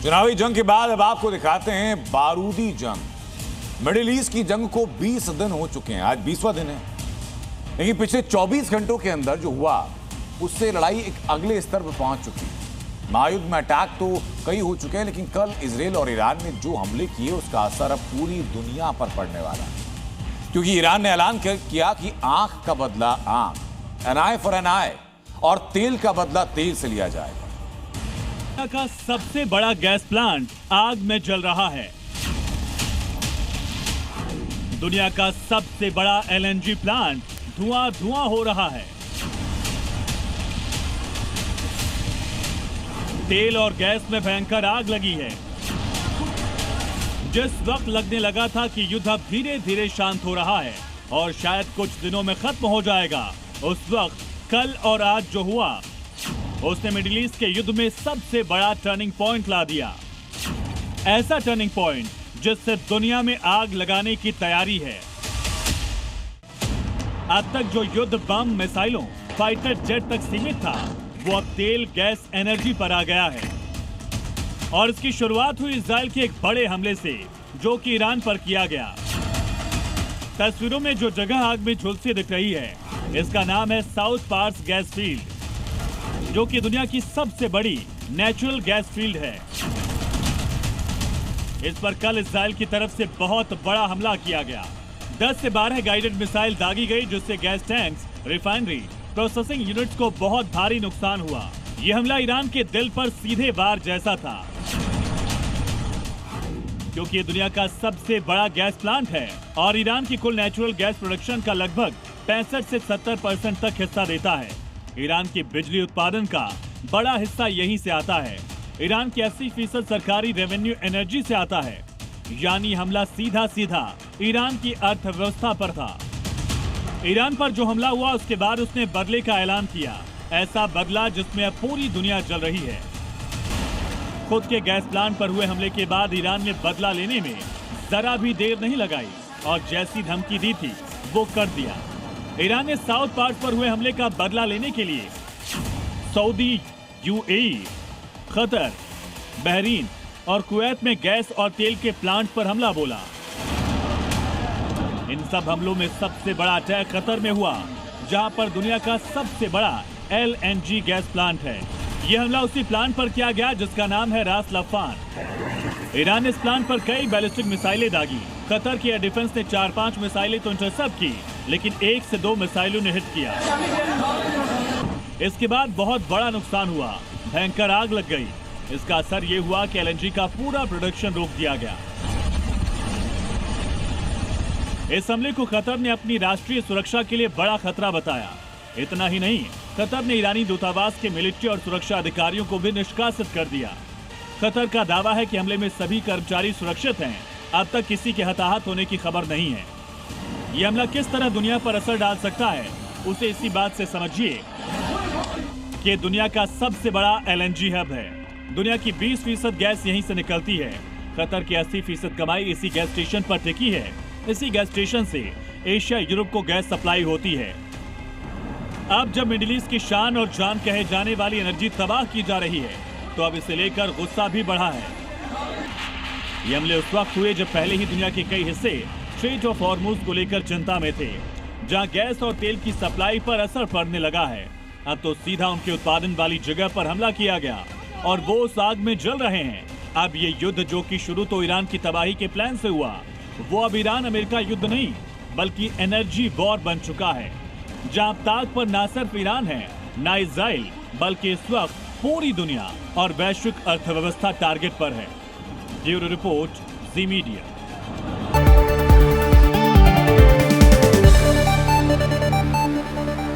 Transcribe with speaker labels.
Speaker 1: चुनावी जंग के बाद अब आपको दिखाते हैं बारूदी जंग। मिडिल ईस्ट की जंग को 20 दिन हो चुके हैं, आज 20वां दिन है। लेकिन पिछले 24 घंटों के अंदर जो हुआ उससे लड़ाई एक अगले स्तर पर पहुंच चुकी है। महायुद्ध में अटैक तो कई हो चुके हैं, लेकिन कल इजराइल और ईरान ने जो हमले किए उसका असर अब पूरी दुनिया पर पड़ने वाला है। क्योंकि ईरान ने ऐलान किया कि आंख का बदला आंख, एन आई फॉर एन आई, और तेल का बदला तेल से लिया जाएगा।
Speaker 2: दुनिया का सबसे बड़ा गैस प्लांट आग में जल रहा है। दुनिया का सबसे बड़ा एलएनजी प्लांट धुआं धुआं हो रहा है। तेल और गैस में भयंकर आग लगी है। जिस वक्त लगने लगा था कि युद्ध अब धीरे धीरे शांत हो रहा है और शायद कुछ दिनों में खत्म हो जाएगा, उस वक्त कल और आज जो हुआ उसने मिडिल ईस्ट के युद्ध में सबसे बड़ा टर्निंग पॉइंट ला दिया। ऐसा टर्निंग पॉइंट जिससे दुनिया में आग लगाने की तैयारी है। अब तक जो युद्ध बम, मिसाइलों, फाइटर जेट तक सीमित था, वो अब तेल, गैस, एनर्जी पर आ गया है। और इसकी शुरुआत हुई इजराइल के एक बड़े हमले से, जो कि ईरान पर किया गया। तस्वीरों में जो जगह आग में झुलसी दिख रही है, इसका नाम है साउथ पार्स गैस फील्ड, जो कि दुनिया की सबसे बड़ी नेचुरल गैस फील्ड है। इस पर कल इजराइल की तरफ से बहुत बड़ा हमला किया गया। 10 से 12 गाइडेड मिसाइल दागी गई, जिससे gas tanks, refinery, processing units को बहुत भारी नुकसान हुआ। यह हमला ईरान के दिल पर सीधे वार जैसा था, क्योंकि ये दुनिया का सबसे बड़ा गैस प्लांट है और ईरान की कुल नेचुरल गैस प्रोडक्शन का लगभग 65 से 70% तक हिस्सा देता है। ईरान की बिजली उत्पादन का बड़ा हिस्सा यहीं से आता है। ईरान की 80% सरकारी रेवेन्यू एनर्जी से आता है। यानी हमला सीधा सीधा ईरान की अर्थव्यवस्था पर था। ईरान पर जो हमला हुआ उसके बाद उसने बदले का ऐलान किया। ऐसा बदला जिसमें अब पूरी दुनिया जल रही है। खुद के गैस प्लांट पर हुए हमले के बाद ईरान ने बदला लेने में जरा भी देर नहीं लगाई और जैसी धमकी दी थी वो कर दिया। ईरान ने साउथ पार्स पर हुए हमले का बदला लेने के लिए सऊदी, यूएई, कतर, बहरीन और कुवैत में गैस और तेल के प्लांट पर हमला बोला। इन सब हमलों में सबसे बड़ा अटैक कतर में हुआ, जहां पर दुनिया का सबसे बड़ा एलएनजी गैस प्लांट है। यह हमला उसी प्लांट पर किया गया जिसका नाम है रास लफान। ईरान ने इस प्लांट पर कई बैलिस्टिक मिसाइलें दागी। कतर की एयर डिफेंस ने 4-5 मिसाइलें तो इंटरसेप्ट की, लेकिन 1 से 2 मिसाइलों ने हिट किया। इसके बाद बहुत बड़ा नुकसान हुआ, भयंकर आग लग गई। इसका असर ये हुआ कि एलएनजी का पूरा प्रोडक्शन रोक दिया गया। इस हमले को कतर ने अपनी राष्ट्रीय सुरक्षा के लिए बड़ा खतरा बताया। इतना ही नहीं, कतर ने ईरानी दूतावास के मिलिट्री और सुरक्षा अधिकारियों को भी निष्कासित कर दिया। कतर का दावा है कि हमले में सभी कर्मचारी सुरक्षित हैं। अब तक किसी के हताहत होने की खबर नहीं है। यह हमला किस तरह दुनिया पर असर डाल सकता है, उसे इसी बात से समझिए कि दुनिया का सबसे बड़ा एलएनजी हब है। दुनिया की 20% गैस यहीं से निकलती है। कतर की 80% कमाई इसी गैस स्टेशन पर टिकी है। इसी गैस स्टेशन से एशिया, यूरोप को गैस सप्लाई होती है। अब जब मिडिल ईस्ट की शान और जान कहे जाने वाली एनर्जी तबाह की जा रही है, तो अब इसे लेकर गुस्सा भी बढ़ा है। ये हमले उस वक्त हुए जब पहले ही दुनिया के कई हिस्से स्ट्रेट ऑफ हॉर्मुज को लेकर चिंता में थे, जहां गैस और तेल की सप्लाई पर असर पड़ने लगा है। अब तो सीधा उनके उत्पादन वाली जगह पर हमला किया गया और वो उस आग में जल रहे हैं। अब ये युद्ध, जो कि शुरू तो ईरान की तबाही के प्लान से हुआ, वो अब ईरान अमेरिका युद्ध नहीं बल्कि एनर्जी वॉर बन चुका है, जहां ताक पर ना सिर्फ ईरान है, ना इजराइल, बल्कि इस वक्त पूरी दुनिया और वैश्विक अर्थव्यवस्था टारगेट पर है। ब्यूरो रिपोर्ट, जी मीडिया।